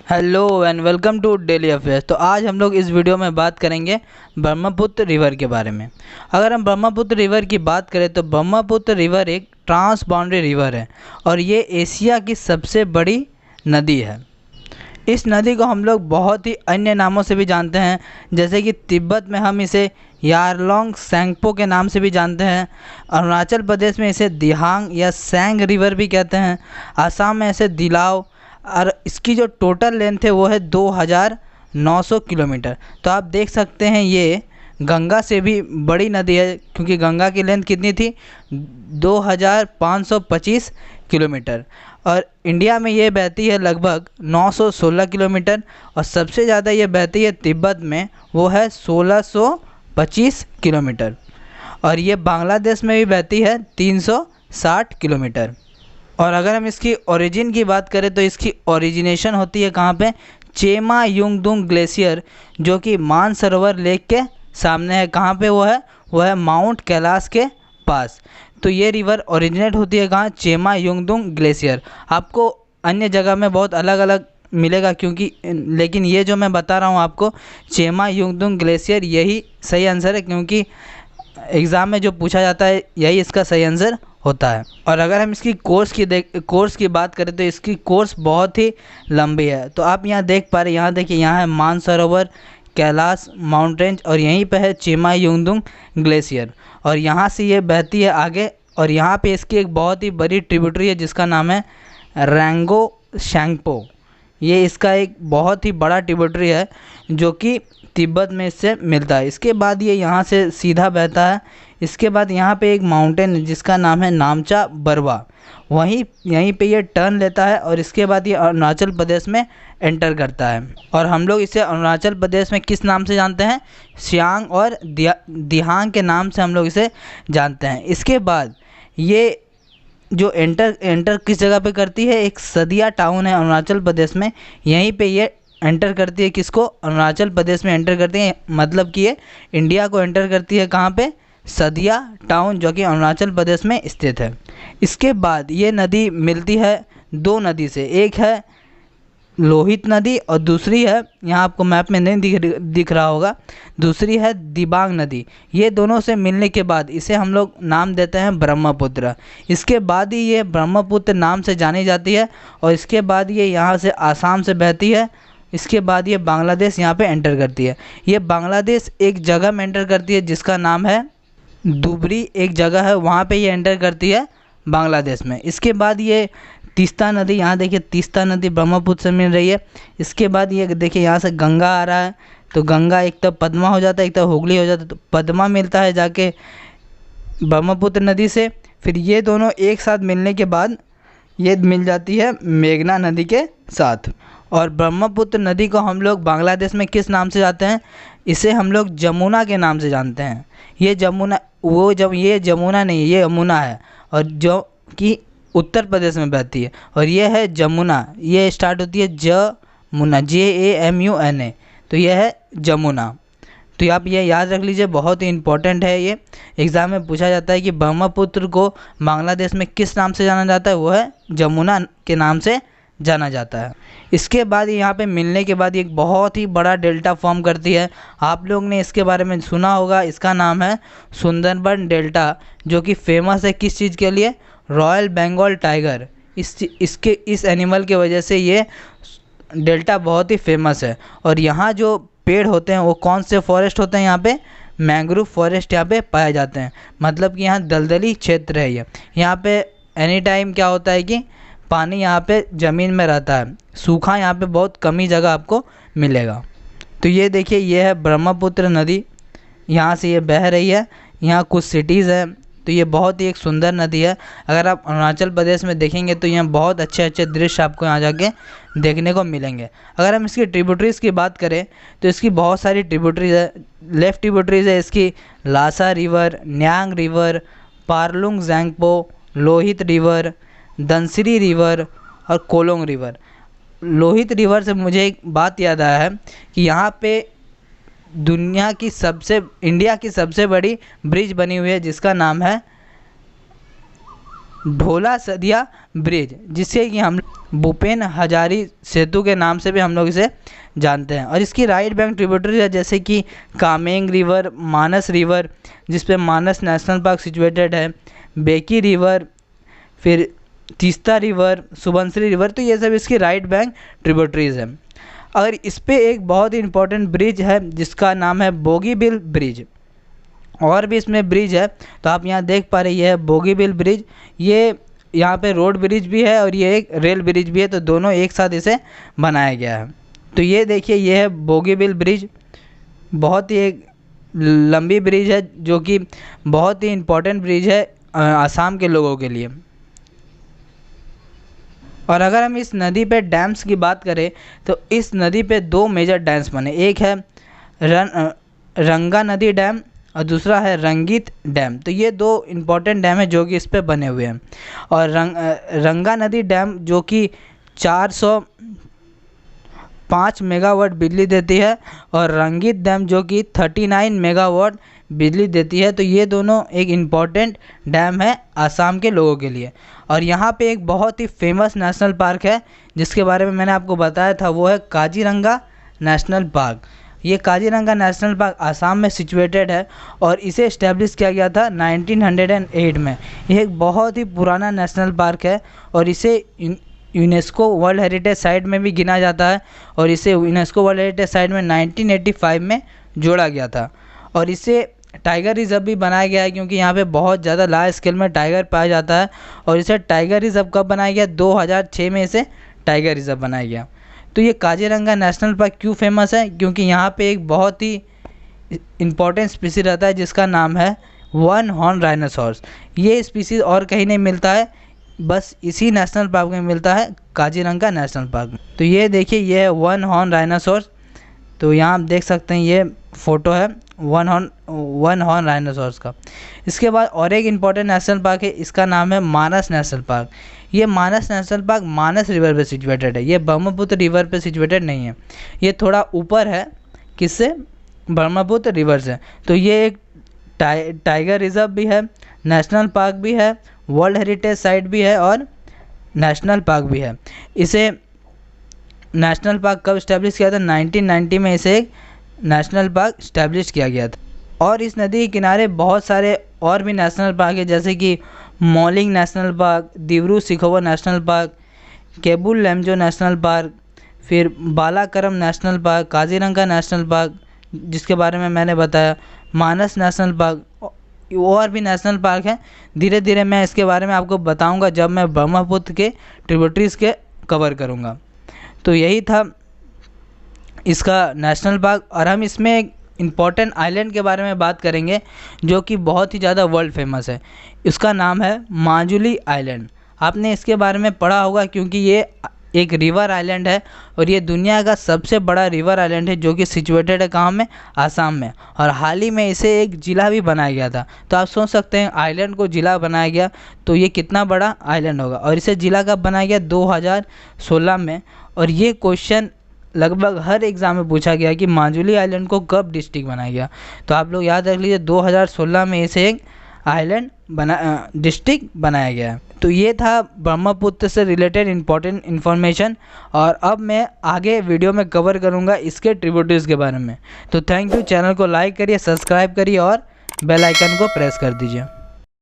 Hello and welcome to daily affairs. तो आज हम लोग इस वीडियो में बात करेंगे ब्रह्मपुत्र रिवर के बारे में। अगर हम ब्रह्मपुत्र रिवर की बात करें तो ब्रह्मपुत्र रिवर एक ट्रांस बाउंड्री रिवर है और ये एशिया की सबसे बड़ी नदी है। इस नदी को हम लोग बहुत ही अन्य नामों से भी जानते हैं, जैसे कि तिब्बत में हम इसे यारलोंग सेंगपो के नाम से भी जानते हैं। अरुणाचल प्रदेश में इसे दिहांग या सैंग रिवर भी कहते हैं। आसाम में इसे दिलाव, और इसकी जो टोटल लेंथ है वो है 2900 किलोमीटर। तो आप देख सकते हैं ये गंगा से भी बड़ी नदी है, क्योंकि गंगा की लेंथ कितनी थी 2525 किलोमीटर, और इंडिया में ये बहती है लगभग 916 किलोमीटर, और सबसे ज़्यादा ये बहती है तिब्बत में, वो है 1625 किलोमीटर, और ये बांग्लादेश में भी बहती है 360 किलोमीटर। और अगर हम इसकी ओरिजिन की बात करें तो इसकी ओरिजिनेशन होती है कहाँ पे, चेमा युंगदुंग ग्लेशियर, जो कि मानसरोवर लेक के सामने है। कहाँ पे वो है माउंट कैलाश के पास। तो ये रिवर ओरिजिनेट होती है कहाँ, चेमा युंगदुंग ग्लेशियर। आपको अन्य जगह में बहुत अलग अलग मिलेगा, क्योंकि लेकिन ये जो मैं बता रहा हूँ आपको, चेमा युंगदुंग ग्लेशियर, यही सही आंसर है, क्योंकि एग्ज़ाम में जो पूछा जाता है यही इसका सही आंसर होता है। और अगर हम इसकी कोर्स की बात करें तो इसकी कोर्स बहुत ही लंबी है। तो आप यहाँ देख पा रहे, यहाँ देखिए, यहाँ है मानसरोवर, कैलाश माउंट रेंज, और यहीं पे है चेमा युंगदुंग ग्लेशियर, और यहाँ से ये बहती है आगे। और यहाँ पे इसकी एक बहुत ही बड़ी ट्रिब्यूटरी है जिसका नाम है रैंगो शैंगपो। ये इसका एक बहुत ही बड़ा ट्रिब्यूटरी है जो कि तिब्बत में इससे मिलता है। इसके बाद ये यहाँ से सीधा बहता है। इसके बाद यहाँ पे एक माउंटेन है जिसका नाम है नामचा बरवा, यहीं पे ये टर्न लेता है, और इसके बाद ये अरुणाचल प्रदेश में एंटर करता है। और हम लोग इसे अरुणाचल प्रदेश में किस नाम से जानते हैं, सियांग और दिहांग के नाम से हम लोग इसे जानते हैं। इसके बाद ये जो एंटर किस जगह पे करती है, एक सदिया टाउन है अरुणाचल प्रदेश में, यहीं पे ये एंटर करती है। किसको, अरुणाचल प्रदेश में एंटर करती है, मतलब कि ये इंडिया को एंटर करती है कहाँ पे, सदिया टाउन, जो कि अरुणाचल प्रदेश में स्थित है। इसके बाद ये नदी मिलती है दो नदी से, एक है लोहित नदी और दूसरी है, यहाँ आपको मैप में नहीं दिख रहा होगा, दूसरी है दिबांग नदी। ये दोनों से मिलने के बाद इसे हम लोग नाम देते हैं ब्रह्मपुत्र। इसके बाद ही ये ब्रह्मपुत्र नाम से जानी जाती है, और इसके बाद ये यहाँ से आसाम से बहती है। इसके बाद ये बांग्लादेश यहाँ पे एंटर करती है। ये बांग्लादेश एक जगह में एंटर करती है जिसका नाम है दुबरी, एक जगह है, वहाँ पे ये एंटर करती है बांग्लादेश में। इसके बाद ये तीस्ता नदी, यहाँ देखिए तीस्ता नदी ब्रह्मपुत्र से मिल रही है। इसके बाद ये देखिए यहाँ से गंगा आ रहा है, तो गंगा एक तो पद्मा हो जाता है, एक तो हुगली हो जाता है, तो पद्मा मिलता है जाके ब्रह्मपुत्र नदी से। फिर ये दोनों एक साथ मिलने के बाद ये मिल जाती है मेघना नदी के साथ। और ब्रह्मपुत्र नदी को हम लोग बांग्लादेश में किस नाम से जानते हैं, इसे हम लोग जमुना के नाम से जानते हैं। ये जमुना, ये जमुना नहीं, ये यमुना है, और जो कि उत्तर प्रदेश में बहती है, और ये है जमुना। ये स्टार्ट होती है जमुना, JAMUNA, तो ये है जमुना। तो आप ये याद रख लीजिए, बहुत ही इम्पोर्टेंट है। ये एग्ज़ाम में पूछा जाता है कि ब्रह्मपुत्र को बांग्लादेश में किस नाम से जाना जाता है, वो है जमुना के नाम से जाना जाता है। इसके बाद यहाँ पे मिलने के बाद एक बहुत ही बड़ा डेल्टा फॉर्म करती है। आप लोग ने इसके बारे में सुना होगा, इसका नाम है सुंदरबन डेल्टा, जो कि फेमस है किस चीज़ के लिए, रॉयल बंगाल टाइगर। इस एनिमल की वजह से ये डेल्टा बहुत ही फेमस है। और यहाँ जो पेड़ होते हैं वो कौन से फॉरेस्ट होते हैं, यहाँ पे मैंग्रोव फॉरेस्ट यहाँ पे पाए जाते हैं। मतलब कि यहाँ दलदली क्षेत्र है। ये यहाँ पे एनी टाइम क्या होता है कि पानी यहाँ पे ज़मीन में रहता है, सूखा यहाँ पे बहुत कम ही जगह आपको मिलेगा। तो ये देखिए, ये है ब्रह्मपुत्र नदी, यहाँ से ये बह रही है। यहाँ कुछ सिटीज़ हैं, तो ये बहुत ही एक सुंदर नदी है। अगर आप अरुणाचल प्रदेश में देखेंगे तो यहाँ बहुत अच्छे अच्छे दृश्य आपको यहाँ जाके देखने को मिलेंगे। अगर हम इसकी ट्रिब्यूटरीज़ की बात करें तो इसकी बहुत सारी ट्रिब्यूटरीज़ है। लेफ्ट ट्रिब्यूटरीज़ है इसकी Lhasa river, Nyang river, Parlung Zangbo, Lohit river, Dhansiri river और कोलोंग रिवर। लोहित रिवर से मुझे एक बात याद आया है कि यहाँ पे इंडिया की सबसे बड़ी ब्रिज बनी हुई है जिसका नाम है ढोला सदिया ब्रिज, जिससे कि हम भूपेन हजारी सेतु के नाम से भी हम लोग इसे जानते हैं। और इसकी राइट बैंक ट्रिब्यूटरी है जैसे कि कामेंग रिवर, मानस रिवर जिस पे मानस नेशनल पार्क सिचुएटेड है, बेकी रिवर, फिर तीस्ता रिवर, सुबनसिरी रिवर, तो ये सब इसकी राइट बैंक ट्रिब्यूटरीज है। अगर इस पे एक बहुत ही इंपॉर्टेंट ब्रिज है जिसका नाम है बोगीबिल ब्रिज, और भी इसमें ब्रिज है, तो आप यहाँ देख पा रहे ये है बोगीबिल ब्रिज। ये यहाँ पे रोड ब्रिज भी है और ये एक रेल ब्रिज भी है, तो दोनों एक साथ इसे बनाया गया है। तो ये देखिए ये है बोगीबिल ब्रिज, बहुत ही एक लंबी ब्रिज है जो कि बहुत ही इम्पोर्टेंट ब्रिज है आसाम के लोगों के लिए। और अगर हम इस नदी पे डैम्स की बात करें तो इस नदी पे दो मेजर डैम्स बने, एक है रंगा नदी डैम और दूसरा है रंगीत डैम। तो ये दो इम्पॉर्टेंट डैम है जो कि इस पे बने हुए हैं। और रंगा नदी डैम जो कि 405 मेगावाट बिजली देती है और रंगीत डैम जो कि 39 मेगावाट बिजली देती है। तो ये दोनों एक इम्पॉर्टेंट डैम है आसाम के लोगों के लिए। और यहाँ पे एक बहुत ही फेमस नेशनल पार्क है जिसके बारे में मैंने आपको बताया था, वो है काजीरंगा नेशनल पार्क। ये काजीरंगा नेशनल पार्क आसाम में सिचुएटेड है और इसे इस्टेब्लिश किया गया था 1908 में। ये एक बहुत ही पुराना नेशनल पार्क है और इसे यूनेस्को वर्ल्ड हेरिटेज साइट में भी गिना जाता है और इसे यूनेस्को वर्ल्ड हेरिटेज साइट में 1985 में जोड़ा गया था। और इसे टाइगर रिजर्व भी बनाया गया है क्योंकि यहाँ पे बहुत ज़्यादा लार्ज स्केल में टाइगर पाया जाता है। और इसे टाइगर रिजर्व कब बनाया गया? 2006 में इसे टाइगर रिजर्व बनाया गया। तो ये काजीरंगा नेशनल पार्क क्यों फेमस है? क्योंकि यहाँ पे एक बहुत ही इम्पोर्टेंट स्पीसीज रहता है जिसका नाम है वन हॉर्न राइनोसॉर्स। ये स्पीसीज और कहीं नहीं मिलता है, बस इसी नेशनल पार्क में मिलता है, काजीरंगा नेशनल पार्क में। तो ये देखिए ये है वन हॉर्न राइनोसॉर्स। तो यहाँ आप देख सकते हैं ये फ़ोटो है वन हॉर्न राइनोसॉर्स का। इसके बाद और एक इम्पॉर्टेंट नेशनल पार्क है, इसका नाम है मानस नेशनल पार्क। ये मानस नेशनल पार्क मानस रिवर पे सिचुएटेड है, ये ब्रह्मपुत्र रिवर पे सिचुएटेड नहीं है, ये थोड़ा ऊपर है। किससे? ब्रह्मपुत्र रिवर से। तो ये एक टाइगर रिजर्व भी है, नेशनल पार्क भी है, वर्ल्ड हेरिटेज साइट भी है और नेशनल पार्क भी है। इसे नेशनल पार्क कब इस्टेब्लिश किया था? 1990 में इसे एक नेशनल पार्क इस्टेब्लिश किया गया था। और इस नदी के किनारे बहुत सारे और भी नेशनल पार्क है जैसे कि Mouling national park, Dibru Saikhowa national park, Keibul Lamjao national park, फिर Balpakram national park, Kaziranga national park जिसके बारे में मैंने बताया, मानस नेशनल पार्क, और भी नेशनल पार्क हैं। धीरे धीरे मैं इसके बारे में आपको बताऊंगा जब मैं ब्रह्मपुत्र के ट्रिब्यूटरीज के कवर करूंगा। तो यही था इसका नेशनल पार्क। और हम इसमें एक इम्पॉर्टेंट आइलैंड के बारे में बात करेंगे जो कि बहुत ही ज़्यादा वर्ल्ड फेमस है। इसका नाम है माजुली आइलैंड। आपने इसके बारे में पढ़ा होगा क्योंकि ये एक रिवर आइलैंड है और ये दुनिया का सबसे बड़ा रिवर आइलैंड है जो कि सिचुएटेड है कहाँ में? आसाम में। और हाल ही में इसे एक ज़िला भी बनाया गया था। तो आप सोच सकते हैं आइलैंड को ज़िला बनाया गया तो ये कितना बड़ा आइलैंड होगा। और इसे ज़िला कब बनाया गया? 2016 में। और ये क्वेश्चन लगभग हर एग्ज़ाम में पूछा गया कि माजुली आइलैंड को कब डिस्ट्रिक्ट बनाया गया। तो आप लोग याद रख लीजिए 2016 में इसे एक आइलैंड डिस्ट्रिक्ट बनाया गया है। तो ये था ब्रह्मपुत्र से रिलेटेड इम्पॉर्टेंट इन्फॉर्मेशन। और अब मैं आगे वीडियो में कवर करूँगा इसके ट्रिब्यूटरीज के बारे में। तो थैंक यू। चैनल को लाइक करिए, सब्सक्राइब करिए और बेल आइकन को प्रेस कर दीजिए।